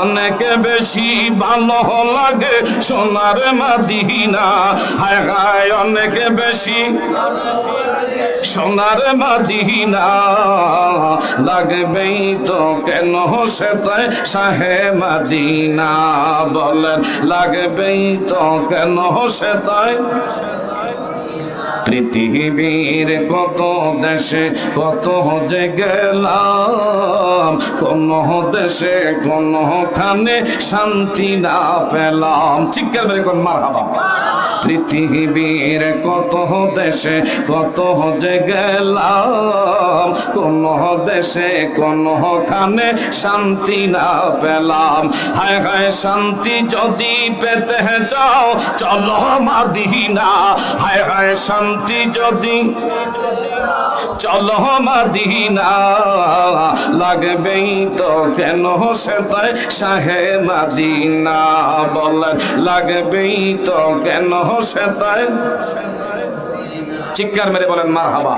অনেক বেশি ভালো লাগে সোনার মদিনা, হায় হায় অনেক বেশি সোনার মদিনা, লাগবেই তো কেন সেটাই শাহে মদিনা, বলেন লাগবেই তো কেন সেটাই। পৃথিবীর কত দেশে কত যে গেলাম, কোন দেশে কোনখানে শান্তি না পেলাম। চিৎকার করে কোন মারহাবা। পৃথিবীর কত দেশে কত যে গেলাম, কোন দেশে কোনখানে শান্তি না পেলাম। হায় হায় শান্তি যদি পেতে চাও চলো মদিনা, হায় হায় শান্তি যদি চলো মদিনা, লাগবেই তো কেন সেটাই শাহে মদিনা, বলেন লাগবেই তো কেন সেটাই। চিৎকার মেরে বলেন মারহাবা।